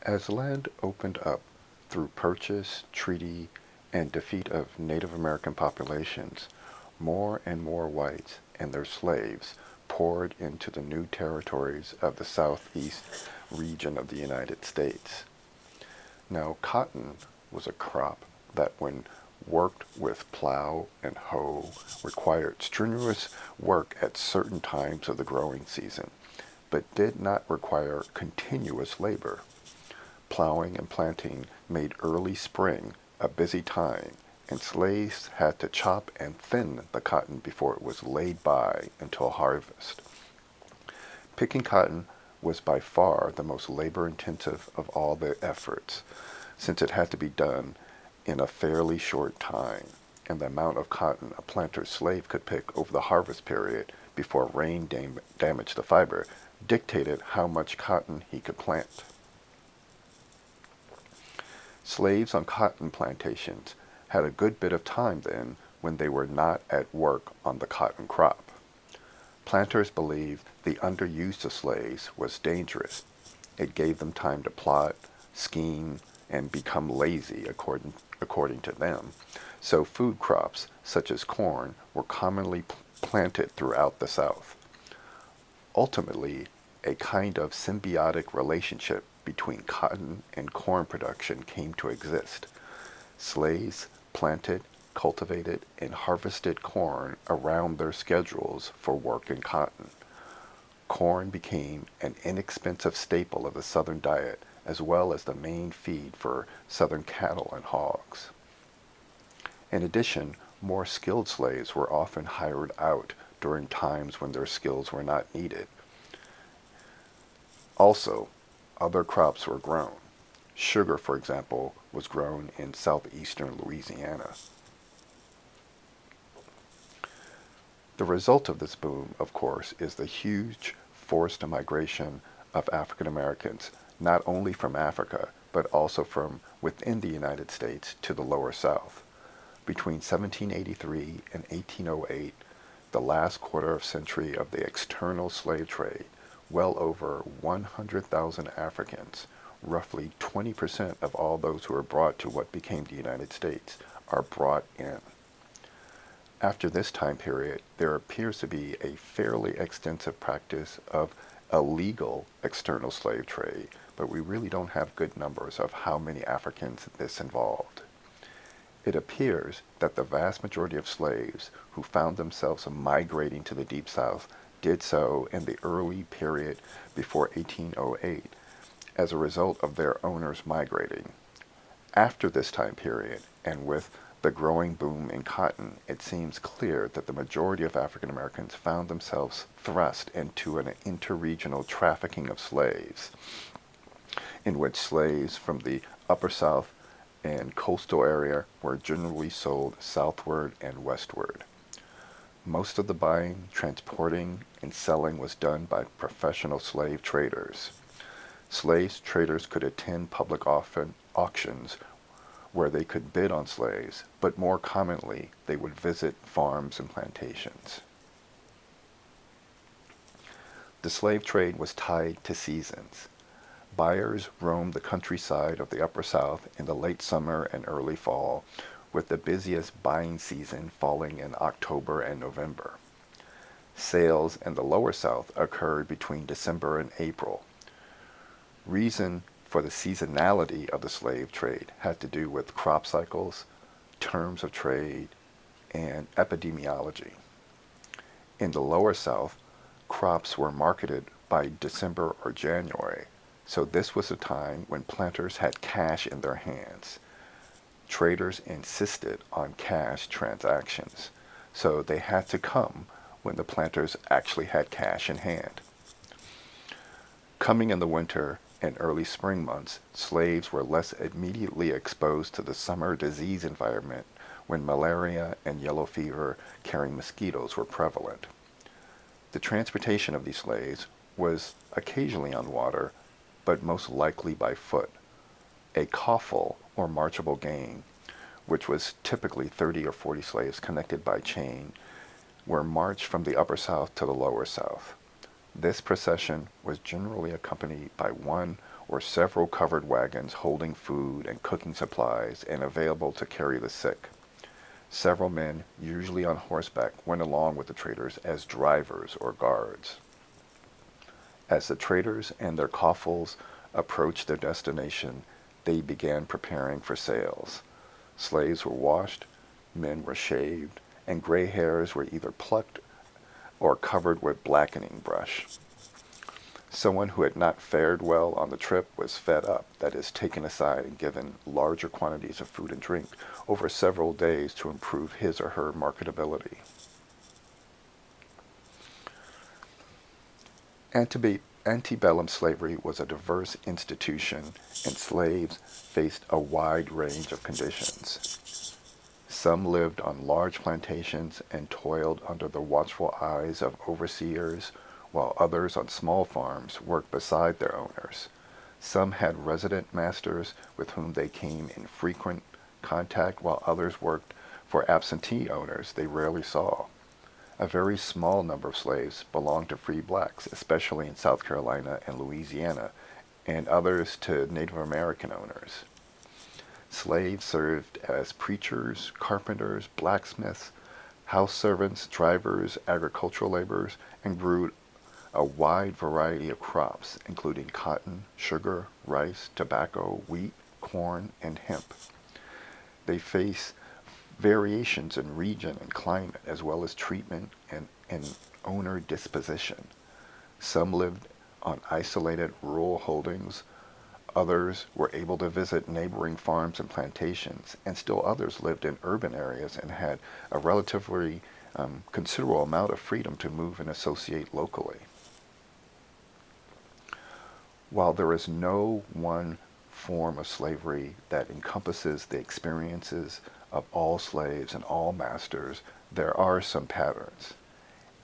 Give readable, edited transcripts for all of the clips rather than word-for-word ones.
As land opened up through purchase, treaty, and defeat of Native American populations, more and more whites and their slaves poured into the new territories of the southeast region of the United States. Now, cotton was a crop that, when worked with plow and hoe, required strenuous work at certain times of the growing season, but did not require continuous labor. Plowing and planting made early spring a busy time, and slaves had to chop and thin the cotton before it was laid by until harvest. Picking cotton was by far the most labor intensive of all the efforts, since it had to be done in a fairly short time, and the amount of cotton a planter's slave could pick over the harvest period before rain damaged the fiber dictated how much cotton he could plant. Slaves on cotton plantations had a good bit of time then when they were not at work on the cotton crop. Planters believed the underuse of slaves was dangerous. It gave them time to plot, scheme, and become lazy, according to them. So food crops, such as corn, were commonly planted throughout the South. Ultimately, a kind of symbiotic relationship between cotton and corn production came to exist. Slaves planted, cultivated, and harvested corn around their schedules for work in cotton. Corn became an inexpensive staple of the Southern diet, as well as the main feed for Southern cattle and hogs. In addition, more skilled slaves were often hired out during times when their skills were not needed. Also, other crops were grown. Sugar, for example, was grown in southeastern Louisiana. The result of this boom, of course, is the huge forced migration of African Americans, not only from Africa, but also from within the United States to the lower South. Between 1783 and 1808, the last quarter century of the external slave trade, well over 100,000 Africans, roughly 20% of all those who were brought to what became the United States, are brought in. After this time period, there appears to be a fairly extensive practice of illegal external slave trade, but we really don't have good numbers of how many Africans this involved. It appears that the vast majority of slaves who found themselves migrating to the Deep South did so in the early period before 1808 as a result of their owners migrating. After this time period, and with the growing boom in cotton, it seems clear that the majority of African Americans found themselves thrust into an interregional trafficking of slaves, in which slaves from the Upper South and coastal area were generally sold southward and westward. Most of the buying, transporting, and selling was done by professional slave traders. Slave traders could attend public auctions where they could bid on slaves, but more commonly they would visit farms and plantations. The slave trade was tied to seasons. Buyers roamed the countryside of the Upper South in the late summer and early fall, with the busiest buying season falling in October and November. Sales in the Lower South occurred between December and April. Reason for the seasonality of the slave trade had to do with crop cycles, terms of trade, and epidemiology. In the Lower South, crops were marketed by December or January, so this was a time when planters had cash in their hands. Traders insisted on cash transactions, so they had to come when the planters actually had cash in hand. Coming in the winter and early spring months, slaves were less immediately exposed to the summer disease environment when malaria and yellow fever carrying mosquitoes were prevalent. The transportation of these slaves was occasionally on water, but most likely by foot. A coffle, or marchable gang, which was typically 30 or 40 slaves connected by chain, were marched from the Upper South to the Lower South. This procession was generally accompanied by one or several covered wagons holding food and cooking supplies and available to carry the sick. Several men, usually on horseback, went along with the traders as drivers or guards. As the traders and their coffles approached their destination, they began preparing for sales. Slaves were washed, men were shaved, and gray hairs were either plucked or covered with blackening brush. Someone who had not fared well on the trip was fed up, that is, taken aside and given larger quantities of food and drink over several days to improve his or her marketability. Antebellum slavery was a diverse institution, and slaves faced a wide range of conditions. Some lived on large plantations and toiled under the watchful eyes of overseers, while others on small farms worked beside their owners. Some had resident masters with whom they came in frequent contact, while others worked for absentee owners they rarely saw. A very small number of slaves belonged to free blacks, especially in South Carolina and Louisiana, and others to Native American owners. Slaves served as preachers, carpenters, blacksmiths, house servants, drivers, agricultural laborers, and grew a wide variety of crops, including cotton, sugar, rice, tobacco, wheat, corn, and hemp. They face variations in region and climate, as well as treatment and owner disposition. Some lived on isolated rural holdings, others were able to visit neighboring farms and plantations, and still others lived in urban areas and had a relatively considerable amount of freedom to move and associate locally. While there is no one form of slavery that encompasses the experiences of all slaves and all masters, there are some patterns.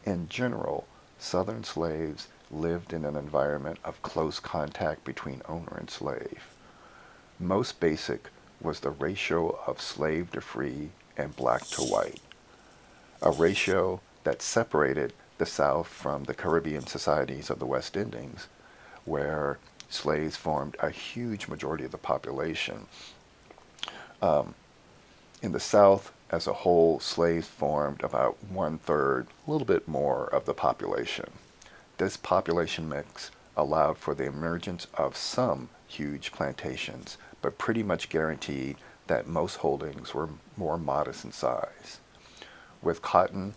In general, Southern slaves lived in an environment of close contact between owner and slave. Most basic was the ratio of slave to free and black to white, a ratio that separated the South from the Caribbean societies of the West Indies, where slaves formed a huge majority of the population. In the South, as a whole, slaves formed about 1/3, a little bit more of the population. This population mix allowed for the emergence of some huge plantations, but pretty much guaranteed that most holdings were more modest in size. With cotton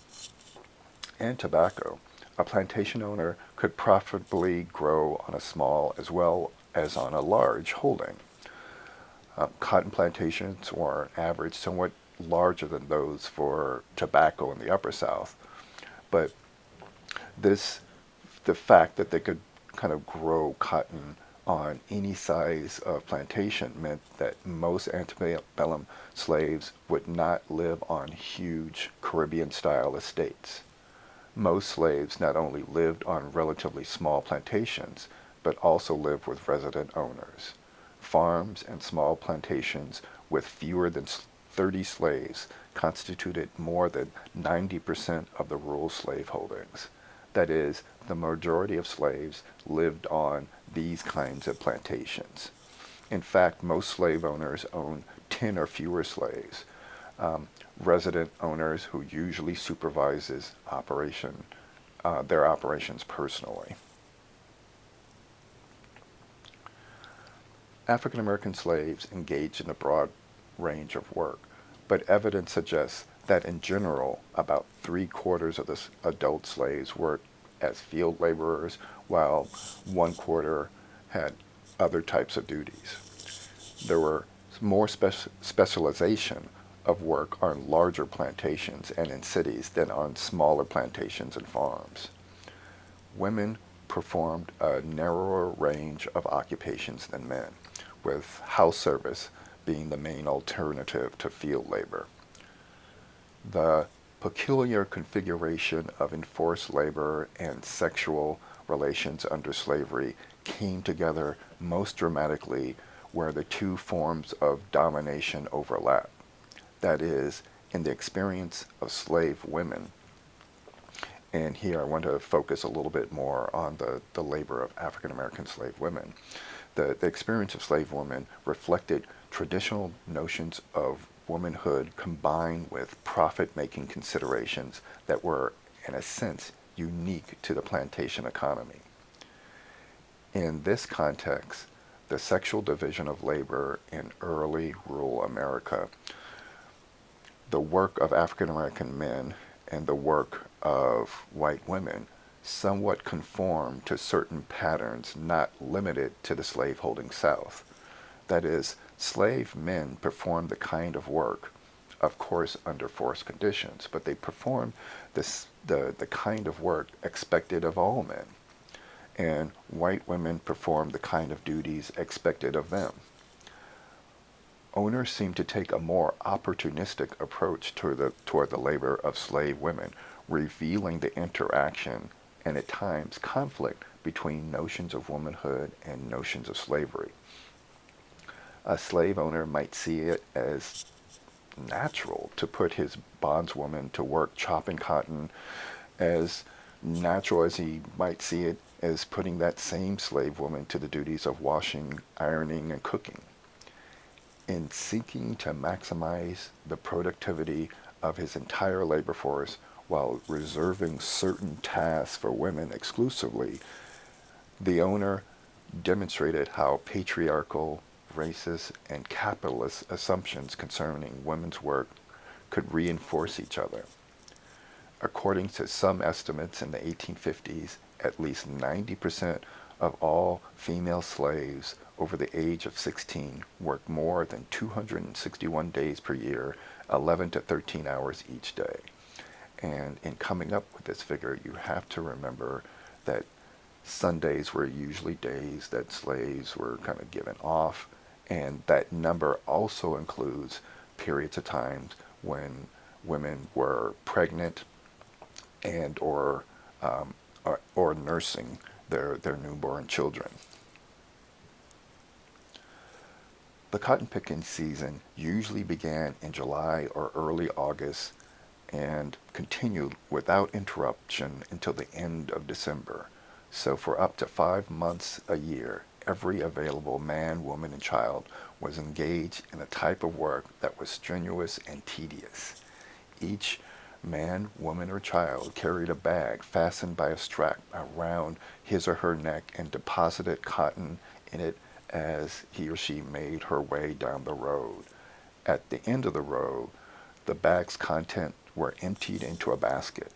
and tobacco, a plantation owner could profitably grow on a small as well as on a large holding. Cotton plantations were on average somewhat larger than those for tobacco in the Upper South, but the fact that they could kind of grow cotton on any size of plantation meant that most antebellum slaves would not live on huge Caribbean-style estates. Most slaves not only lived on relatively small plantations, but also lived with resident owners. Farms and small plantations with fewer than 30 slaves constituted more than 90% of the rural slave holdings. That is, the majority of slaves lived on these kinds of plantations. In fact, most slave owners owned 10 or fewer slaves. Resident owners who usually supervises their operations personally. African American slaves engaged in a broad range of work, but evidence suggests that in general, about 3/4 of the adult slaves worked as field laborers, while 1/4 had other types of duties. There were more specialization of work on larger plantations and in cities than on smaller plantations and farms. Women performed a narrower range of occupations than men, with house service being the main alternative to field labor. The peculiar configuration of enforced labor and sexual relations under slavery came together most dramatically where the two forms of domination overlap. That is, in the experience of slave women. And here I want to focus a little bit more on the labor of African American slave women. The experience of slave women reflected traditional notions of womanhood combined with profit-making considerations that were, in a sense, unique to the plantation economy. In this context, the sexual division of labor in early rural America, the work of African American men and the work of white women somewhat conform to certain patterns not limited to the slaveholding South. That is, slave men performed the kind of work, of course under forced conditions, but they performed the kind of work expected of all men. And white women performed the kind of duties expected of them. Owners seem to take a more opportunistic approach toward the labor of slave women, revealing the interaction and at times conflict between notions of womanhood and notions of slavery. A slave owner might see it as natural to put his bondswoman to work chopping cotton, as natural as he might see it as putting that same slave woman to the duties of washing, ironing, and cooking. In seeking to maximize the productivity of his entire labor force while reserving certain tasks for women exclusively, the owner demonstrated how patriarchal, racist, and capitalist assumptions concerning women's work could reinforce each other. According to some estimates in the 1850s, at least 90% of all female slaves over the age of 16 worked more than 261 days per year, 11 to 13 hours each day. And in coming up with this figure, you have to remember that Sundays were usually days that slaves were kind of given off, and that number also includes periods of times when women were pregnant and or nursing their newborn children. The cotton picking season usually began in July or early August and continued without interruption until the end of December. So for up to 5 months a year, every available man, woman, and child was engaged in a type of work that was strenuous and tedious. Each man, woman, or child carried a bag fastened by a strap around his or her neck and deposited cotton in it as he or she made her way down the road. At the end of the road, the bag's contents were emptied into a basket.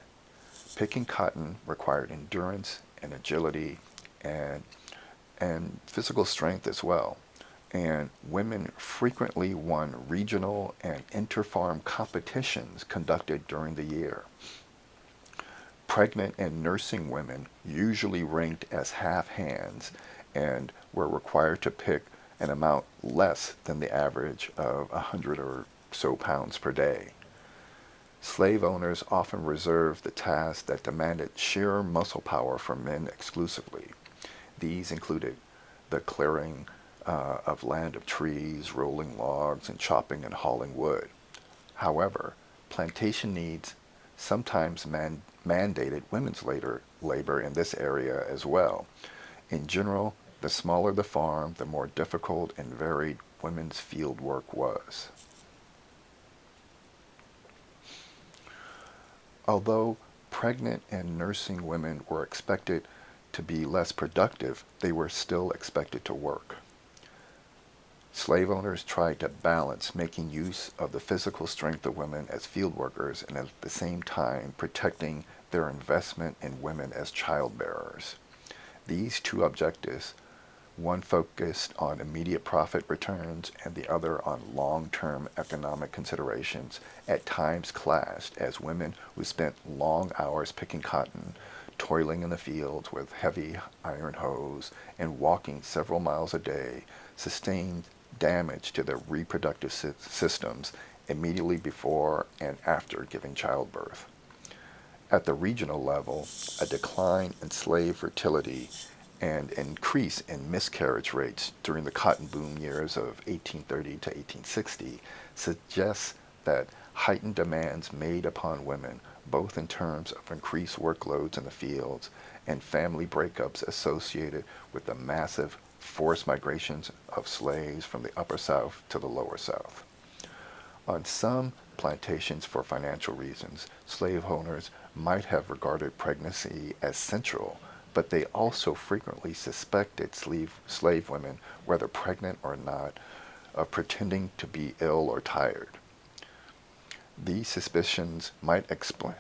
Picking cotton required endurance and agility and physical strength as well. And women frequently won regional and inter-farm competitions conducted during the year. Pregnant and nursing women usually ranked as half hands and were required to pick an amount less than the average of 100 or so pounds per day. Slave owners often reserved the tasks that demanded sheer muscle power from men exclusively. These included the clearing of land of trees, rolling logs, and chopping and hauling wood. However, plantation needs sometimes mandated women's labor in this area as well. In general, the smaller the farm, the more difficult and varied women's field work was. Although pregnant and nursing women were expected to be less productive, they were still expected to work. Slave owners tried to balance making use of the physical strength of women as field workers and at the same time protecting their investment in women as childbearers. These two objectives, one focused on immediate profit returns and the other on long-term economic considerations, at times clashed as women who spent long hours picking cotton, toiling in the fields with heavy iron hoes, and walking several miles a day sustained damage to their reproductive systems immediately before and after giving childbirth. At the regional level, a decline in slave fertility and increase in miscarriage rates during the cotton boom years of 1830 to 1860 suggests that heightened demands made upon women, both in terms of increased workloads in the fields and family breakups associated with the massive forced migrations of slaves from the upper South to the lower South. On some plantations, for financial reasons, slave owners might have regarded pregnancy as central, but they also frequently suspected slave women, whether pregnant or not, of pretending to be ill or tired. These suspicions might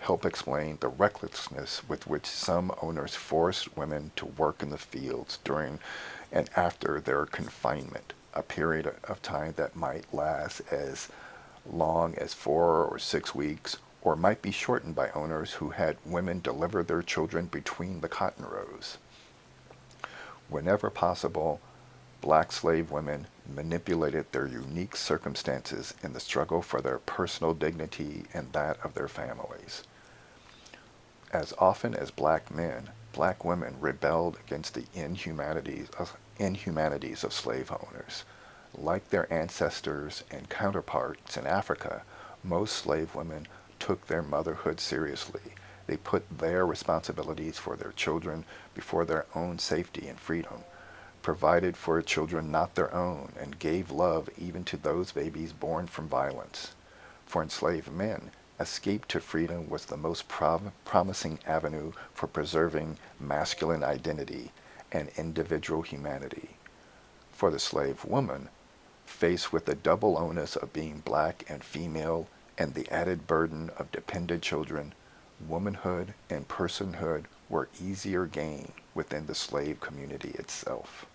help explain the recklessness with which some owners forced women to work in the fields during and after their confinement, a period of time that might last as long as 4 or 6 weeks, or might be shortened by owners who had women deliver their children between the cotton rows. Whenever possible, black slave women manipulated their unique circumstances in the struggle for their personal dignity and that of their families. As often as black men, black women rebelled against the inhumanities of slave owners. Like their ancestors and counterparts in Africa, most slave women took their motherhood seriously. They put their responsibilities for their children before their own safety and freedom, provided for children not their own, and gave love even to those babies born from violence. For enslaved men, escape to freedom was the most promising avenue for preserving masculine identity and individual humanity. For the slave woman, faced with the double onus of being black and female and the added burden of dependent children, womanhood and personhood were easier gained within the slave community itself.